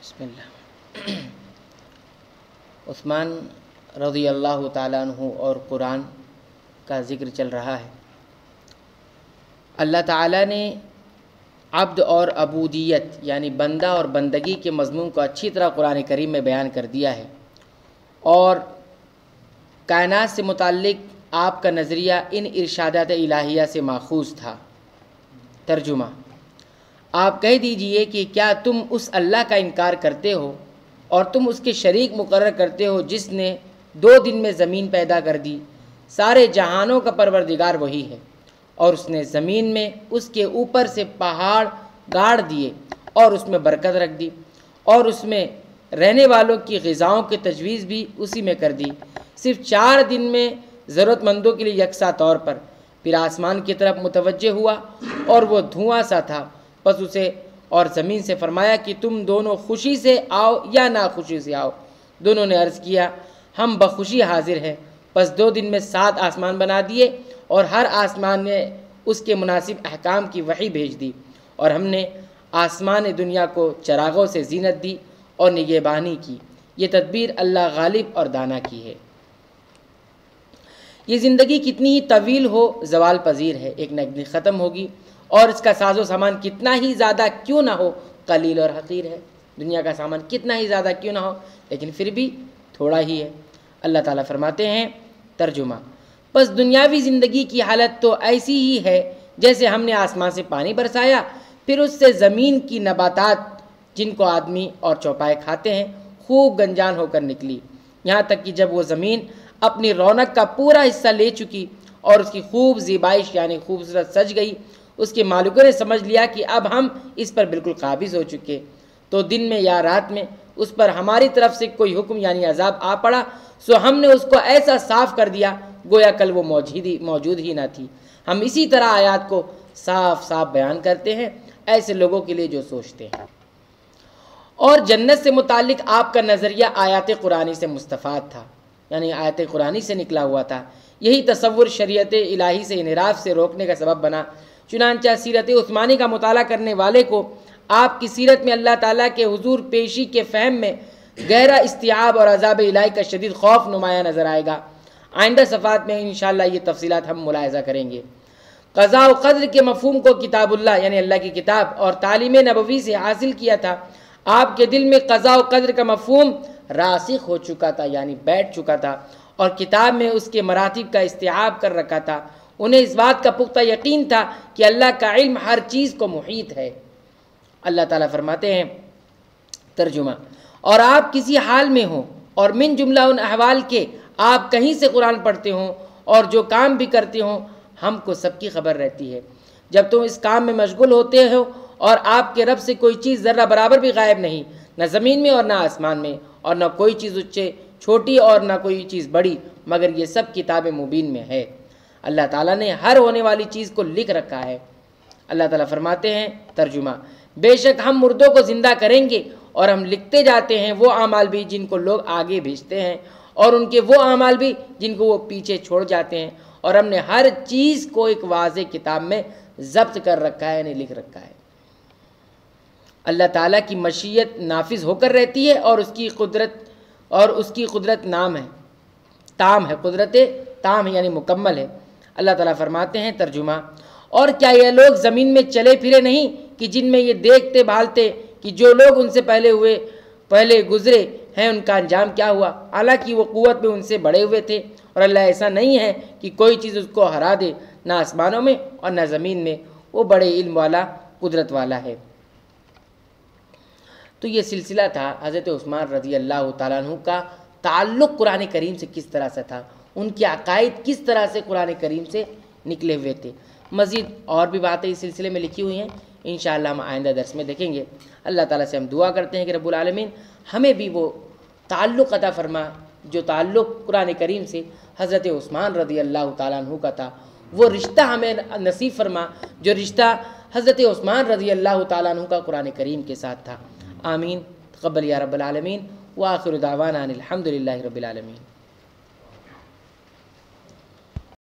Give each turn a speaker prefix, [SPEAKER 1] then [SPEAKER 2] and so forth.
[SPEAKER 1] بسم اللہ۔ عثمان رضی اللہ تعالیٰ عنہ اور قرآن کا ذکر چل رہا ہے۔ اللہ تعالیٰ نے عبد اور عبودیت یعنی بندہ اور بندگی کے مضمون کو اچھی طرح قرآن کریم میں بیان کر دیا ہے، اور کائنات سے متعلق آپ کا نظریہ ان ارشادات الہیہ سے ماخوذ تھا۔ ترجمہ: آپ کہہ دیجئے کہ کیا تم اس اللہ کا انکار کرتے ہو اور تم اس کے شریک مقرر کرتے ہو جس نے 2 دن میں زمین پیدا کر دی؟ سارے جہانوں کا پروردگار وہی ہے، اور اس نے زمین میں اس کے اوپر سے پہاڑ گاڑ دیے اور اس میں برکت رکھ دی، اور اس میں رہنے والوں کی غذاؤں کی تجویز بھی اسی میں کر دی، صرف 4 دن میں ضرورت مندوں کے لیے یکساں طور پر۔ پھر آسمان کی طرف متوجہ ہوا اور وہ دھواں سا تھا، پس اسے اور زمین سے فرمایا کہ تم دونوں خوشی سے آؤ یا ناخوشی سے آؤ۔ دونوں نے عرض کیا ہم بخوشی حاضر ہیں۔ پس 2 دن میں 7 آسمان بنا دیے، اور ہر آسمان نے اس کے مناسب احکام کی وحی بھیج دی، اور ہم نے آسمان دنیا کو چراغوں سے زینت دی اور نگہبانی کی۔ یہ تدبیر اللہ غالب اور دانا کی ہے۔ یہ زندگی کتنی ہی طویل ہو زوال پذیر ہے، ایک نہ ایک دن ختم ہوگی، اور اس کا ساز و سامان کتنا ہی زیادہ کیوں نہ ہو قلیل اور حقیر ہے۔ دنیا کا سامان کتنا ہی زیادہ کیوں نہ ہو لیکن پھر بھی تھوڑا ہی ہے۔ اللہ تعالیٰ فرماتے ہیں، ترجمہ: بس دنیاوی زندگی کی حالت تو ایسی ہی ہے جیسے ہم نے آسمان سے پانی برسایا، پھر اس سے زمین کی نباتات جن کو آدمی اور چوپائے کھاتے ہیں خوب گنجان ہو کر نکلی، یہاں تک کہ جب وہ زمین اپنی رونق کا پورا حصہ لے چکی اور اس کی خوب زیبائش یعنی خوبصورت سج گئی، اس کے مالکوں نے سمجھ لیا کہ اب ہم اس پر بالکل قابض ہو چکے، تو دن میں یا رات میں اس پر ہماری طرف سے کوئی حکم یعنی عذاب آ پڑا، سو ہم نے اس کو ایسا صاف کر دیا گویا کل وہ موجود ہی نہ تھی۔ ہم اسی طرح آیات کو صاف صاف بیان کرتے ہیں ایسے لوگوں کے لیے جو سوچتے ہیں۔ اور جنت سے متعلق آپ کا نظریہ آیات قرآنی سے مستفاد تھا، یعنی آیات قرآنی سے نکلا ہوا تھا۔ یہی تصور شریعت الہی سے انحراف سے روکنے کا سبب بنا۔ چنانچہ سیرت عثمانی کا مطالعہ کرنے والے کو آپ کی سیرت میں اللہ تعالیٰ کے حضور پیشی کے فہم میں گہرا استیعاب اور عذاب الہی کا شدید خوف نمایاں نظر آئے گا۔ آئندہ صفحات میں انشاءاللہ یہ تفصیلات ہم ملاحظہ کریں گے۔ قضاء و قدر کے مفہوم کو کتاب اللہ یعنی اللہ کی کتاب اور تعلیم نبوی سے حاصل کیا تھا۔ آپ کے دل میں قضاء و قدر کا مفہوم راسخ ہو چکا تھا یعنی بیٹھ چکا تھا، اور کتاب میں اس کے مراتب کا استیعاب کر رکھا تھا۔ انہیں اس بات کا پختہ یقین تھا کہ اللہ کا علم ہر چیز کو محیط ہے۔ اللہ تعالیٰ فرماتے ہیں، ترجمہ: اور آپ کسی حال میں ہوں اور من جملہ ان احوال کے آپ کہیں سے قرآن پڑھتے ہوں اور جو کام بھی کرتے ہوں ہم کو سب کی خبر رہتی ہے۔ جب تم اس کام میں مشغول ہوتے ہو اور آپ کے رب سے کوئی چیز ذرہ برابر بھی غائب نہیں، نہ زمین میں اور نہ آسمان میں، اور نہ کوئی چیز اس سے چھوٹی اور نہ کوئی چیز بڑی، مگر یہ سب کتاب مبین میں ہے۔ اللہ تعالیٰ نے ہر ہونے والی چیز کو لکھ رکھا ہے۔ اللہ تعالیٰ فرماتے ہیں، ترجمہ: بے شک ہم مردوں کو زندہ کریں گے، اور ہم لکھتے جاتے ہیں وہ اعمال بھی جن کو لوگ آگے بھیجتے ہیں، اور ان کے وہ اعمال بھی جن کو وہ پیچھے چھوڑ جاتے ہیں، اور ہم نے ہر چیز کو ایک واضح کتاب میں ضبط کر رکھا ہے یعنی لکھ رکھا ہے۔ اللہ تعالیٰ کی مشیت نافذ ہو کر رہتی ہے، اور اس کی قدرت نام ہے تام ہے، قدرت تام ہے یعنی مکمل ہے۔ اللہ تعالیٰ فرماتے ہیں، ترجمہ: اور کیا یہ لوگ زمین میں چلے پھرے نہیں کہ جن میں یہ دیکھتے بھالتے کہ جو لوگ ان سے پہلے گزرے ہیں ان کا انجام کیا ہوا، حالانکہ وہ قوت میں ان سے بڑے ہوئے تھے، اور اللہ ایسا نہیں ہے کہ کوئی چیز اس کو ہرا دے، نہ آسمانوں میں اور نہ زمین میں، وہ بڑے علم والا قدرت والا ہے۔ تو یہ سلسلہ تھا حضرت عثمان رضی اللہ تعالیٰ عنہ کا تعلق قرآن کریم سے کس طرح سے تھا، ان کے عقائد کس طرح سے قرآن کریم سے نکلے ہوئے تھے۔ مزید اور بھی باتیں اس سلسلے میں لکھی ہوئی ہیں، انشاءاللہ ہم آئندہ درس میں دیکھیں گے۔ اللہ تعالیٰ سے ہم دعا کرتے ہیں کہ رب العالمین ہمیں بھی وہ تعلق عطا فرما جو تعلق قرآن کریم سے حضرت عثمان رضی اللہ تعالیٰ عنہ کا تھا، وہ رشتہ ہمیں نصیب فرما جو رشتہ حضرت عثمان رضی اللہ تعالیٰ عنہ کا قرآن کریم کے ساتھ تھا۔ آمین، تقبل یا رب العالمین، وآخر دعوانا ان الحمد للہ رب العالمین۔